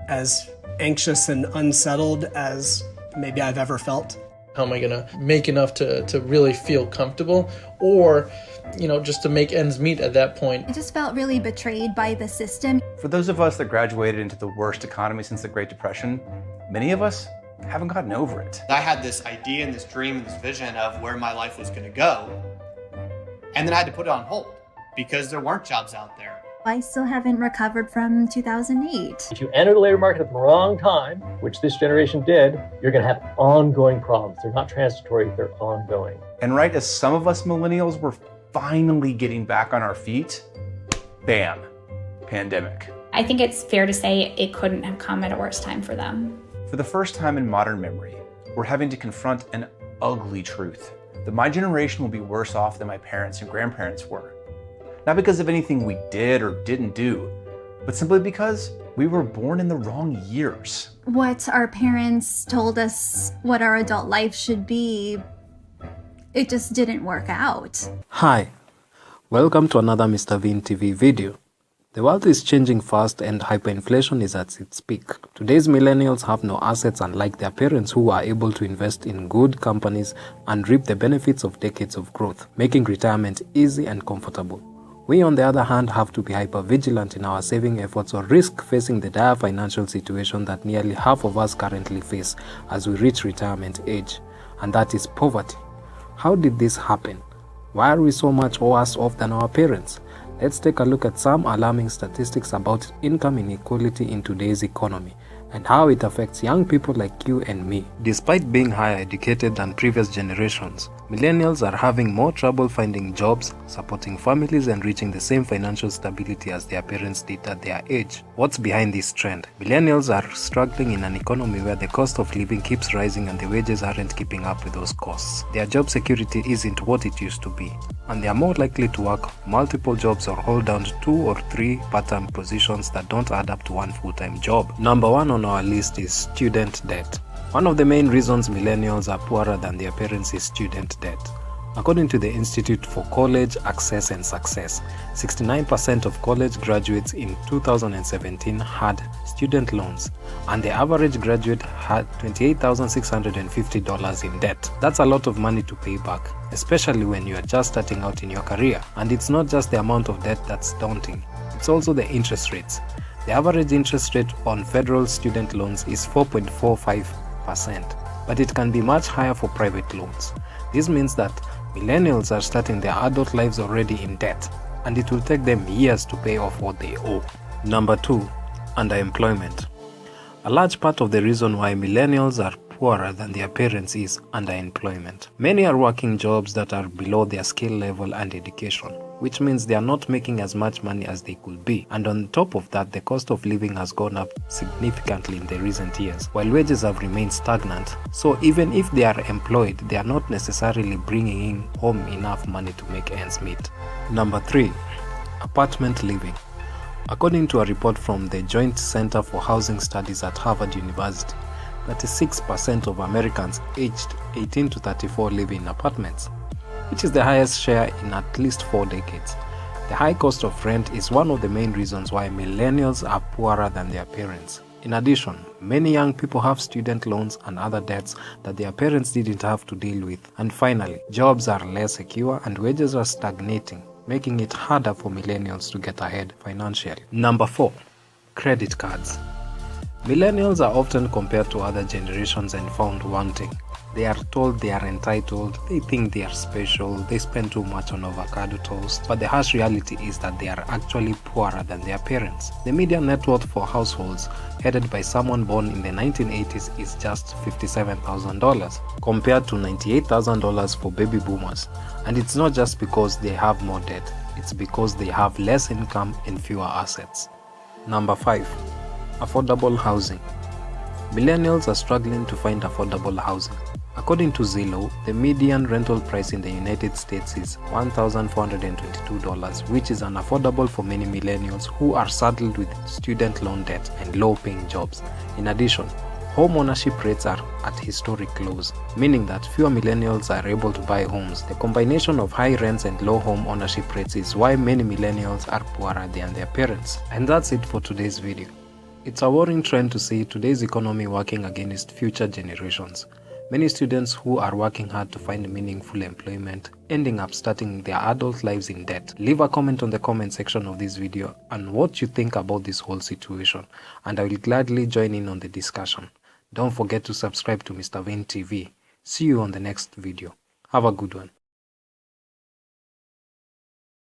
as anxious and unsettled as maybe I've ever felt. How am I going to make enough to really feel comfortable, or, just to make ends meet at that point? I just felt really betrayed by the system. For those of us that graduated into the worst economy since the Great Depression, many of us haven't gotten over it. I had this idea and this dream and this vision of where my life was going to go, and then I had to put it on hold because there weren't jobs out there. I still haven't recovered from 2008. If you enter the labor market at the wrong time, which this generation did, you're going to have ongoing problems. They're not transitory, they're ongoing. And right as some of us millennials were finally getting back on our feet, bam, pandemic. I think it's fair to say it couldn't have come at a worse time for them. For the first time in modern memory, we're having to confront an ugly truth, that my generation will be worse off than my parents and grandparents were. Not because of anything we did or didn't do, but simply because we were born in the wrong years. What our parents told us what our adult life should be, it just didn't work out. Hi, welcome to another Mr. Vin TV video. The world is changing fast and hyperinflation is at its peak. Today's millennials have no assets, unlike their parents who are able to invest in good companies and reap the benefits of decades of growth, making retirement easy and comfortable. We, on the other hand, have to be hyper-vigilant in our saving efforts or risk facing the dire financial situation that nearly half of us currently face as we reach retirement age, and that is poverty. How did this happen? Why are we so much worse off than our parents? Let's take a look at some alarming statistics about income inequality in today's economy and how it affects young people like you and me. Despite being higher educated than previous generations, millennials are having more trouble finding jobs, supporting families, and reaching the same financial stability as their parents did at their age. What's behind this trend? Millennials are struggling in an economy where the cost of living keeps rising and the wages aren't keeping up with those costs. Their job security isn't what it used to be, and they are more likely to work multiple jobs or hold down 2 or 3 part-time positions that don't add up to one full-time job. Number 1 on our list is student debt. One of the main reasons millennials are poorer than their parents is student debt. According to the Institute for College Access and Success, 69% of college graduates in 2017 had student loans, and the average graduate had $28,650 in debt. That's a lot of money to pay back, especially when you are just starting out in your career. And it's not just the amount of debt that's daunting, it's also the interest rates. The average interest rate on federal student loans is 4.45%, but it can be much higher for private loans. This means that millennials are starting their adult lives already in debt, and it will take them years to pay off what they owe. Number 2, underemployment. A large part of the reason why millennials are poorer than their parents is underemployment. Many are working jobs that are below their skill level and education, which means they are not making as much money as they could be. And on top of that, the cost of living has gone up significantly in the recent years, while wages have remained stagnant. So even if they are employed, they are not necessarily bringing in home enough money to make ends meet. Number 3, apartment living. According to a report from the Joint Center for Housing Studies at Harvard University, 36% of Americans aged 18 to 34 live in apartments, which is the highest share in at least 4 decades. The high cost of rent is one of the main reasons why millennials are poorer than their parents. In addition, many young people have student loans and other debts that their parents didn't have to deal with. And finally, jobs are less secure and wages are stagnating, making it harder for millennials to get ahead financially. Number 4, credit cards. Millennials are often compared to other generations and found wanting. They are told they are entitled, they think they are special, they spend too much on avocado toast, but the harsh reality is that they are actually poorer than their parents. The median net worth for households headed by someone born in the 1980s is just $57,000, compared to $98,000 for baby boomers. And it's not just because they have more debt, it's because they have less income and fewer assets. Number 5, affordable housing. Millennials are struggling to find affordable housing. According to Zillow, the median rental price in the United States is $1,422, which is unaffordable for many millennials who are saddled with student loan debt and low-paying jobs. In addition, home ownership rates are at historic lows, meaning that fewer millennials are able to buy homes. The combination of high rents and low home ownership rates is why many millennials are poorer than their parents. And that's it for today's video. It's a worrying trend to see today's economy working against future generations. Many students who are working hard to find meaningful employment ending up starting their adult lives in debt. Leave a comment on the comment section of this video and what you think about this whole situation, and I will gladly join in on the discussion. Don't forget to subscribe to Mr. Vane TV. See you on the next video. Have a good one.